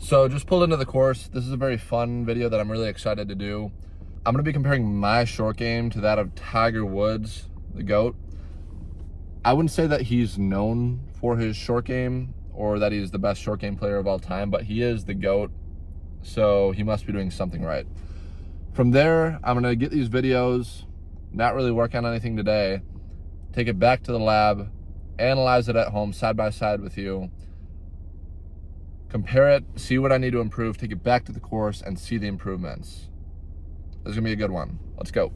So just pulled into the course. This is a very fun video that I'm really excited to do. I'm gonna be comparing my short game to that of Tiger Woods, the GOAT. I wouldn't say that he's known for his short game or that he's the best short game player of all time, but he is the GOAT, so he must be doing something right. From there, I'm gonna get these videos, not really work on anything today, take it back to the lab, analyze it at home side by side with you, compare it, see what I need to improve, take it back to the course, and see the improvements. This is gonna be a good one. Let's go.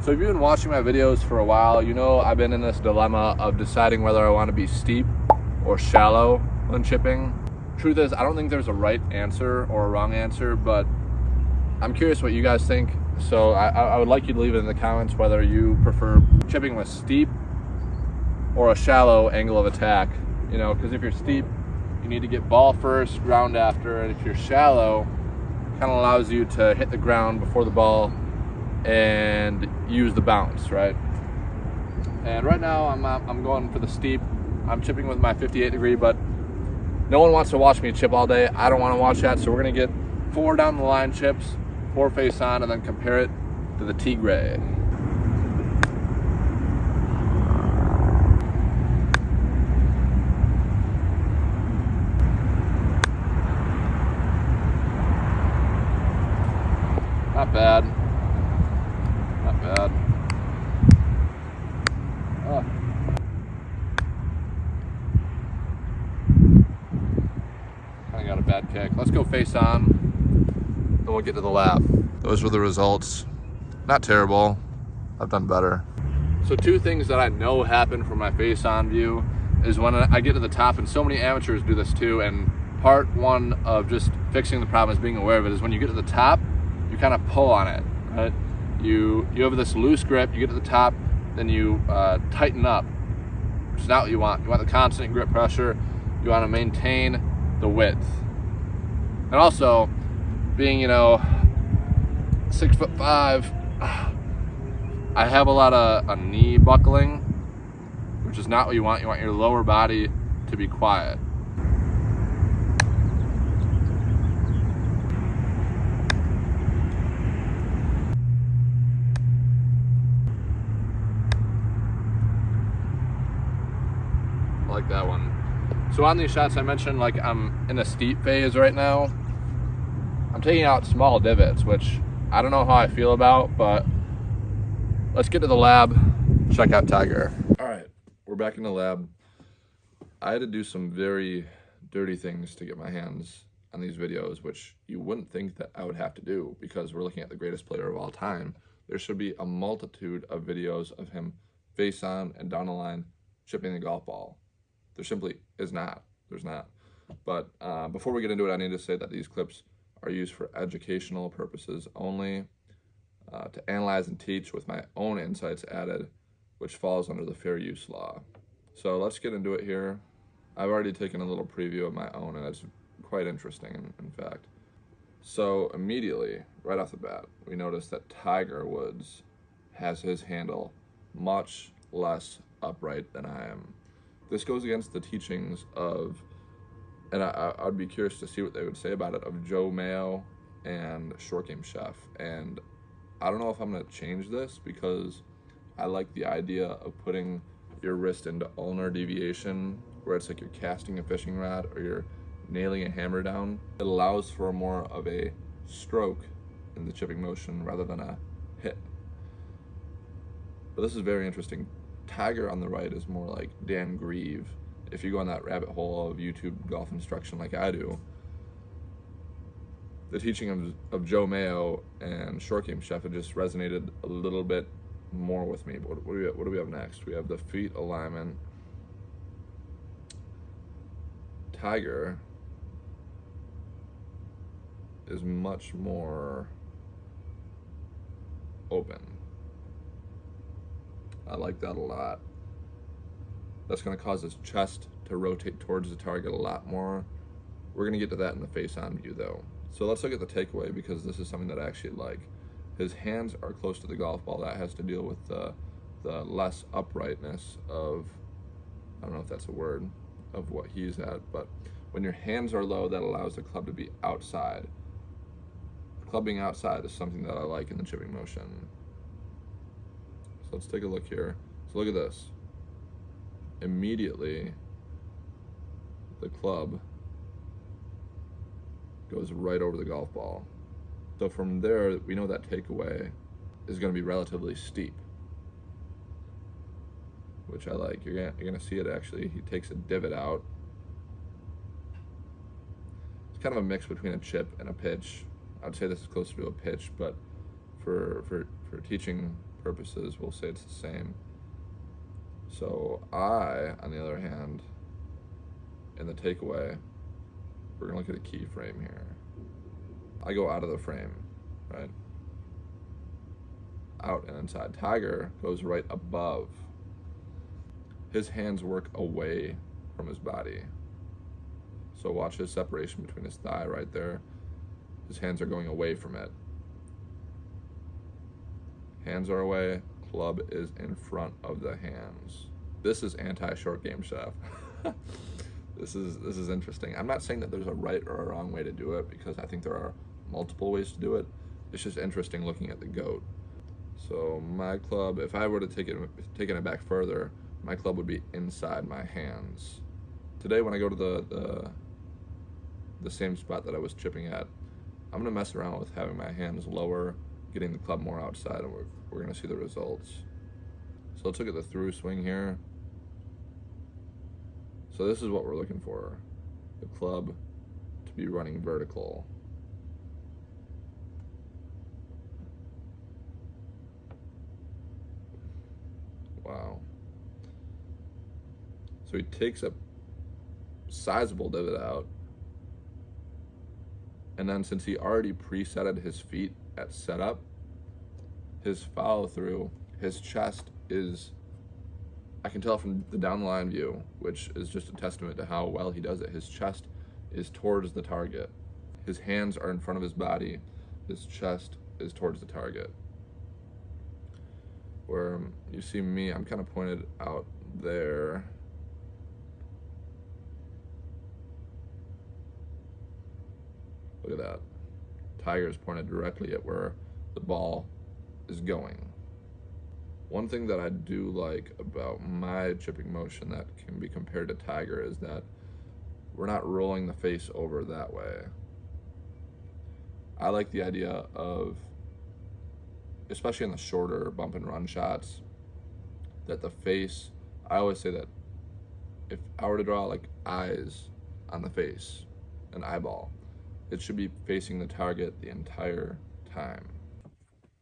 So if you've been watching my videos for a while, you know I've been in this dilemma of deciding whether I want to be steep or shallow when chipping. Truth is, I don't think there's a right answer or a wrong answer, but I'm curious what you guys think. So I would like you to leave it in the comments whether you prefer chipping with steep or a shallow angle of attack. You know, because if you're steep, you need to get ball first, ground after, and if you're shallow, it kind of allows you to hit the ground before the ball and use the bounce, right? And right now, I'm going for the steep. I'm chipping with my 58 degree, but no one wants to watch me chip all day. I don't want to watch that, so we're gonna get 4 down the line chips, 4 face on, and then compare it to the Tigre. Not bad. Not bad. Oh. Kind of got a bad kick. Let's go face on, then we'll get to the lap. Those were the results. Not terrible. I've done better. So 2 things that I know happen from my face on view is when I get to the top, and so many amateurs do this too, and part 1 of just fixing the problem is being aware of it, is when you get to the top, you kind of pull on it, right? You have this loose grip, you get to the top, then you tighten up, which is not what you want. You want the constant grip pressure. You want to maintain the width. And also, being, 6'5", I have a lot of knee buckling, which is not what you want. You want your lower body to be quiet. Like that one. So on these shots I mentioned, like I'm in a steep phase right now. I'm taking out small divots, which I don't know how I feel about, but let's get to the lab, check out Tiger. All right, we're back in the lab. I had to do some very dirty things to get my hands on these videos, which you wouldn't think that I would have to do because we're looking at the greatest player of all time. There should be a multitude of videos of him face on and down the line chipping the golf ball. There simply is not. There's not. But before we get into it, I need to say that these clips are used for educational purposes only, to analyze and teach with my own insights added, which falls under the fair use law. So let's get into it here. I've already taken a little preview of my own, and it's quite interesting, in fact. So immediately, right off the bat, we notice that Tiger Woods has his handle much less upright than I am. This goes against the teachings of, and I'd be curious to see what they would say about it, of Joe Mayo and Short Game Chef. And I don't know if I'm going to change this because I like the idea of putting your wrist into ulnar deviation, where it's like you're casting a fishing rod or you're nailing a hammer down. It allows for more of a stroke in the chipping motion rather than a hit. But this is very interesting. Tiger on the right is more like Dan Grieve. If you go on that rabbit hole of YouTube golf instruction like I do, the teaching of Joe Mayo and Short Game Chef, it just resonated a little bit more with me. But what do we have next? We have the feet alignment. Tiger is much more open. I like that a lot. That's going to cause his chest to rotate towards the target a lot more. We're going to get to that in the face-on view, though. So let's look at the takeaway, because this is something that I actually like. His hands are close to the golf ball. That has to deal with the less uprightness of, I don't know if that's a word, of what he's at, but When your hands are low, that allows the club to be outside. The club being outside is something that I like in the chipping motion. So let's take a look here. So look at this. Immediately, the club goes right over the golf ball. So from there, we know that takeaway is going to be relatively steep, which I like. You're gonna see it actually. He takes a divot out. It's kind of a mix between a chip and a pitch. I'd say this is closer to a pitch, but for teaching purposes, we'll say it's the same. So I, on the other hand, in the takeaway, we're gonna look at a key frame here. I go out of the frame, right? Out and inside. Tiger goes right above. His hands work away from his body. So watch his separation between his thigh right there. His hands are going away from it. Hands are away, club is in front of the hands. This is anti-short game chef. This is interesting. I'm not saying that there's a right or a wrong way to do it, because I think there are multiple ways to do it. It's just interesting looking at the GOAT. So my club, if I were to taking it back further, my club would be inside my hands. Today when I go to the same spot that I was chipping at, I'm gonna mess around with having my hands lower, getting the club more outside, and we're gonna see the results. So let's look at the through swing here. So this is what we're looking for. The club to be running vertical. Wow. So he takes a sizable divot out, and then since he already presetted his feet at setup, his follow through, his chest is, I can tell from the down the line view, which is just a testament to how well he does it. His chest is towards the target. His hands are in front of his body. His chest is towards the target. Where you see me, I'm kind of pointed out there. Look at that. Tiger's pointed directly at where the ball is going. One thing that I do like about my chipping motion that can be compared to Tiger is that we're not rolling the face over that way. I like the idea of, especially in the shorter bump and run shots, that the face, I always say that if I were to draw like eyes on the face, an eyeball, it should be facing the target the entire time.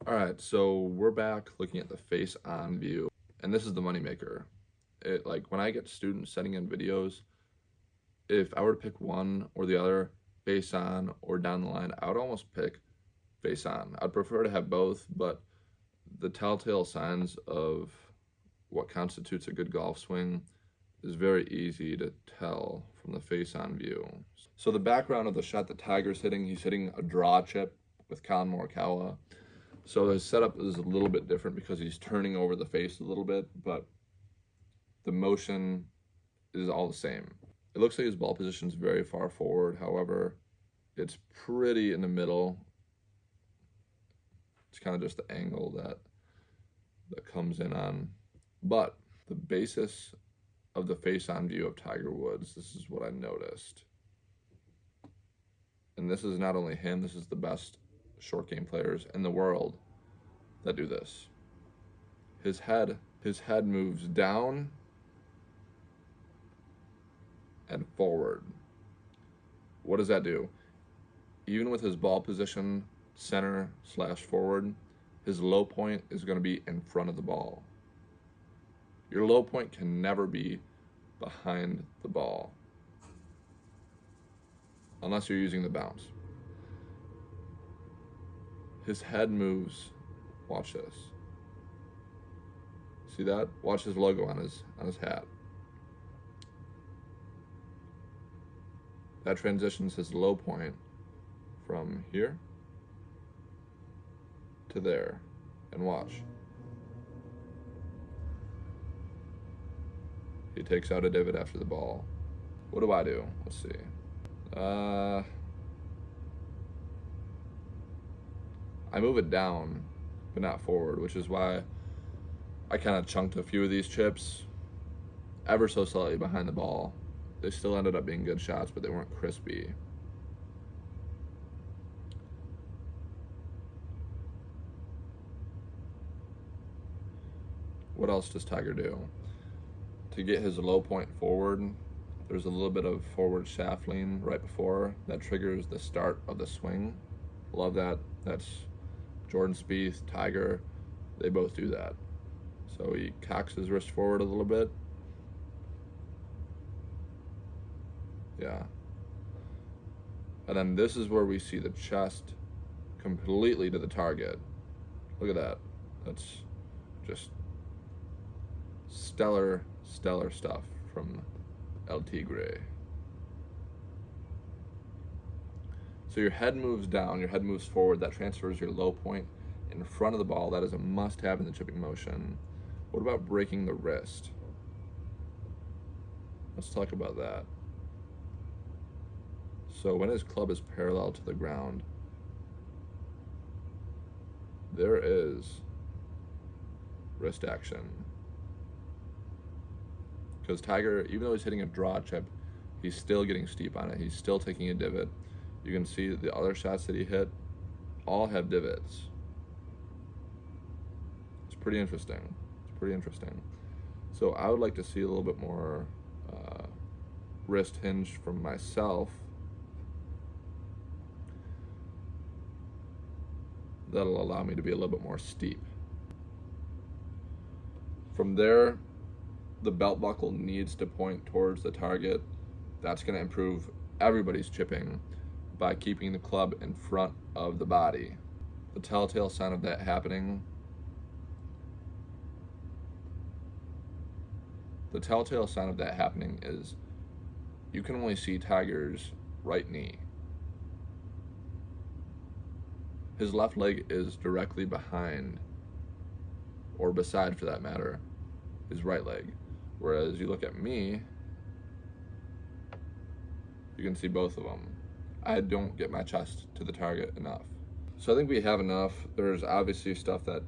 All right, so we're back looking at the face on view, and this is the moneymaker. Like when I get students sending in videos, if I were to pick one or the other, face on or down the line, I would almost pick face on. I'd prefer to have both, but the telltale signs of what constitutes a good golf swing is very easy to tell from the face on view. So the background of the shot that Tiger's hitting, he's hitting a draw chip with Colin Morikawa. So his setup is a little bit different because he's turning over the face a little bit, but the motion is all the same. It looks like his ball position is very far forward. However, it's pretty in the middle. It's kind of just the angle that comes in on. But the basis of the face-on view of Tiger Woods, this is what I noticed. And this is not only him, this is the best short game players in the world that do this. His head moves down and forward. What does that do? Even with his ball position center / forward, his low point is going to be in front of the ball. Your low point can never be behind the ball unless you're using the bounce. His head moves. Watch this. See that? Watch his logo on his hat. That transitions his low point from here to there. And watch. He takes out a divot after the ball. What do I do? Let's see. I move it down, but not forward, which is why I kind of chunked a few of these chips ever so slightly behind the ball. They still ended up being good shots, but they weren't crispy. What else does Tiger do? To get his low point forward, there's a little bit of forward shaft lean right before that triggers the start of the swing. Love that. That's Jordan Spieth, Tiger, they both do that. So he cocks his wrist forward a little bit. Yeah. And then this is where we see the chest completely to the target. Look at that. That's just stellar stuff from El Tigre. So your head moves down, your head moves forward. That transfers your low point in front of the ball. That is a must-have in the chipping motion. What about breaking the wrist? Let's talk about that. So when his club is parallel to the ground, there is wrist action. Because Tiger, even though he's hitting a draw chip, he's still getting steep on it. He's still taking a divot. You can see the other shots that he hit all have divots. It's pretty interesting. It's pretty interesting. So I would like to see a little bit more wrist hinge from myself. That'll allow me to be a little bit more steep. From there, the belt buckle needs to point towards the target. That's going to improve everybody's chipping by keeping the club in front of the body. The telltale sign of that happening, is you can only see Tiger's right knee. His left leg is directly behind, or beside for that matter, his right leg. Whereas you look at me, you can see both of them. I don't get my chest to the target enough. So I think we have enough. There's obviously stuff that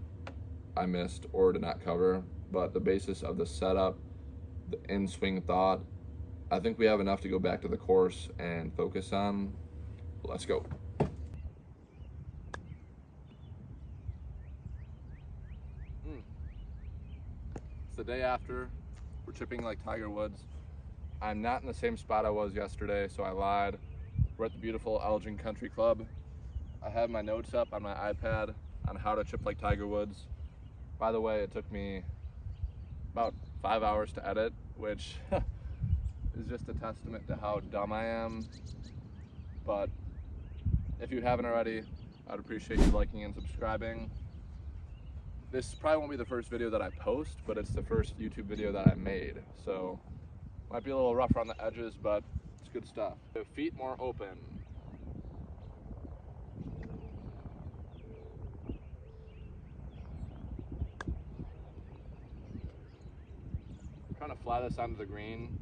I missed or did not cover, but the basis of the setup, the in-swing thought, I think we have enough to go back to the course and focus on. Let's go. It's the day after. We're chipping like Tiger Woods. I'm not in the same spot I was yesterday, so I lied. We're at the beautiful Elgin Country Club. I have my notes up on my iPad on how to chip like Tiger Woods. By the way, it took me about 5 hours to edit, which is just a testament to how dumb I am. But if you haven't already, I'd appreciate you liking and subscribing. This probably won't be the first video that I post, but it's the first YouTube video that I made. So might be a little rough around the edges, but it's good stuff. The feet more open. I'm trying to fly this onto the green.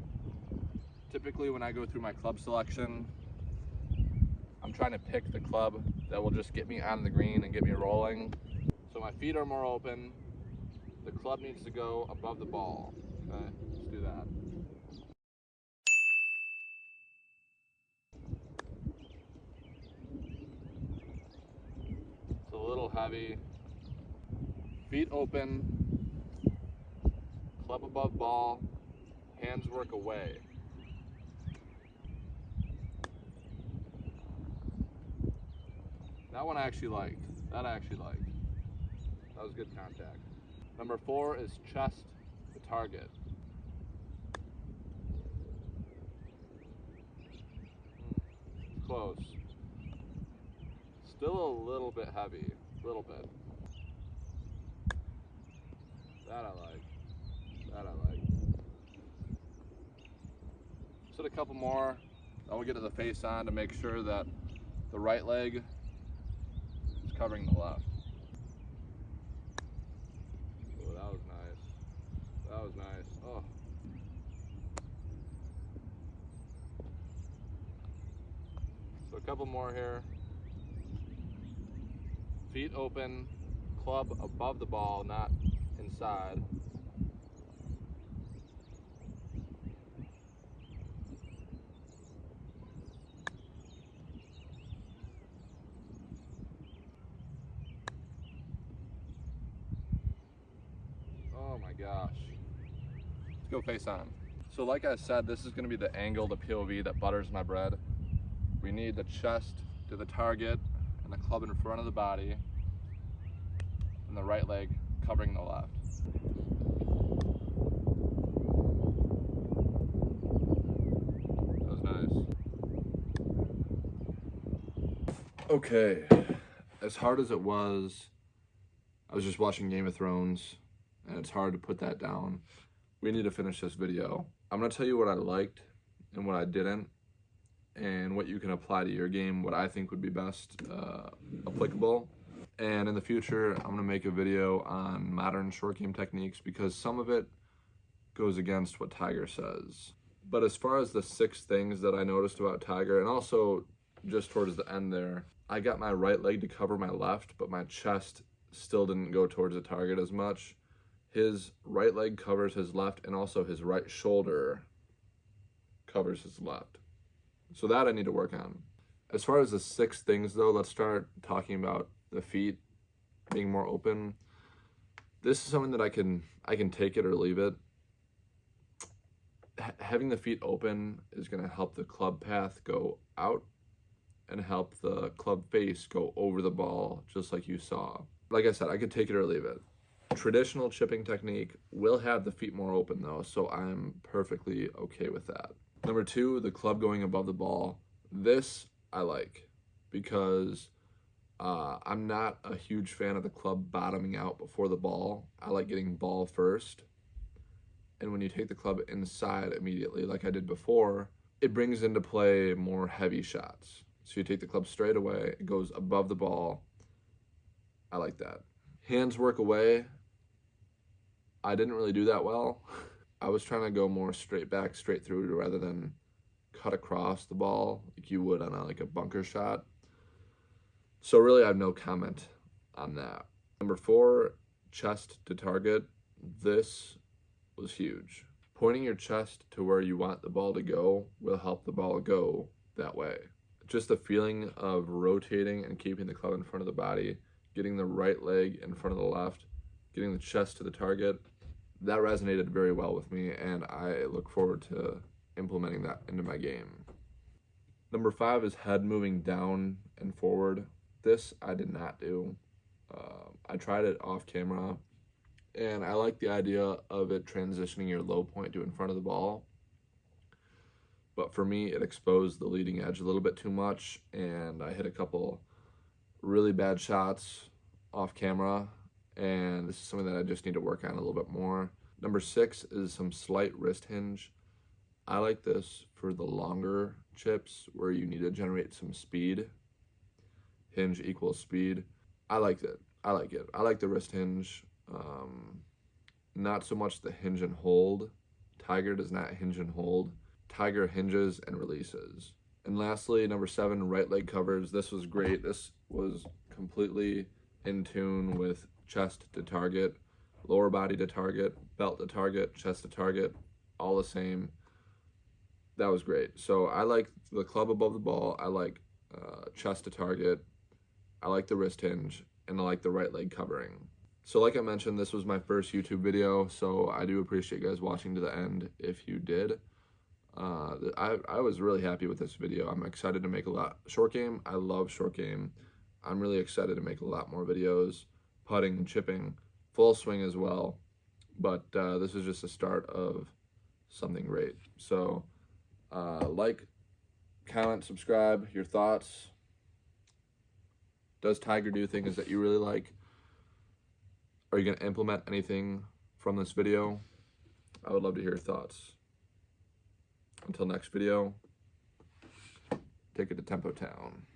Typically when I go through my club selection, I'm trying to pick the club that will just get me on the green and get me rolling. So my feet are more open. The club needs to go above the ball. Okay, let's do that. It's a little heavy. Feet open. Club above ball. Hands work away. That one I actually liked. That was good contact. Number 4 is chest to target. Close. Still a little bit heavy. A little bit. That I like. Just hit a couple more. Then we'll get to the face on to make sure that the right leg is covering the left. Oh, that was nice. Oh. couple more here. Feet open, club above the ball, not inside. Oh my gosh. Let's go face on. So like I said, this is gonna be the angle, the POV that butters my bread. We need the chest to the target and the club in front of the body and the right leg covering the left. That was nice. Okay, as hard as it was, I was just watching Game of Thrones and it's hard to put that down. We need to finish this video. I'm gonna tell you what I liked and what I didn't, and what you can apply to your game, what I think would be best applicable. And in the future, I'm gonna make a video on modern short game techniques because some of it goes against what Tiger says. But as far as the 6 things that I noticed about Tiger, and also just towards the end there, I got my right leg to cover my left, but my chest still didn't go towards the target as much. His right leg covers his left, and also his right shoulder covers his left. So that I need to work on. As far as the 6 things though, let's start talking about the feet being more open. This is something that I can take it or leave it. Having the feet open is gonna help the club path go out and help the club face go over the ball, just like you saw. Like I said, I could take it or leave it. Traditional chipping technique will have the feet more open though, so I'm perfectly okay with that. Number 2, the club going above the ball. This I like because I'm not a huge fan of the club bottoming out before the ball. I like getting ball first. And when you take the club inside immediately, like I did before, it brings into play more heavy shots. So you take the club straight away, it goes above the ball. I like that. Hands work away. I didn't really do that well. I was trying to go more straight back, straight through rather than cut across the ball like you would on a bunker shot. So really I have no comment on that. Number 4, chest to target. This was huge. Pointing your chest to where you want the ball to go will help the ball go that way. Just the feeling of rotating and keeping the club in front of the body, getting the right leg in front of the left, getting the chest to the target, that resonated very well with me, and I look forward to implementing that into my game. Number 5 is head moving down and forward. This I did not do. I tried it off camera, and I like the idea of it transitioning your low point to in front of the ball. But for me, it exposed the leading edge a little bit too much, and I hit a couple really bad shots off camera, and this is something that I just need to work on a little bit more. Number 6 is some slight wrist hinge. I like this for the longer chips where you need to generate some speed. Hinge equals speed. I like it. I like the wrist hinge. Not so much the hinge and hold. Tiger does not hinge and hold. Tiger hinges and releases. And lastly, number 7, right leg covers. This was great. This was completely in tune with chest to target, lower body to target, belt to target, chest to target, all the same. That was great. So I like the club above the ball. I like chest to target. I like the wrist hinge, and I like the right leg covering. So like I mentioned, this was my first YouTube video, so I do appreciate you guys watching to the end if you did. I was really happy with this video. I'm excited to make a lot. Short game, I love short game. I'm really excited to make a lot more videos, putting and chipping, full swing as well. But this is just the start of something great. So like, comment, subscribe, your thoughts. Does Tiger do things that you really like? Are you going to implement anything from this video? I would love to hear your thoughts. Until next video, take it to Tempo Town.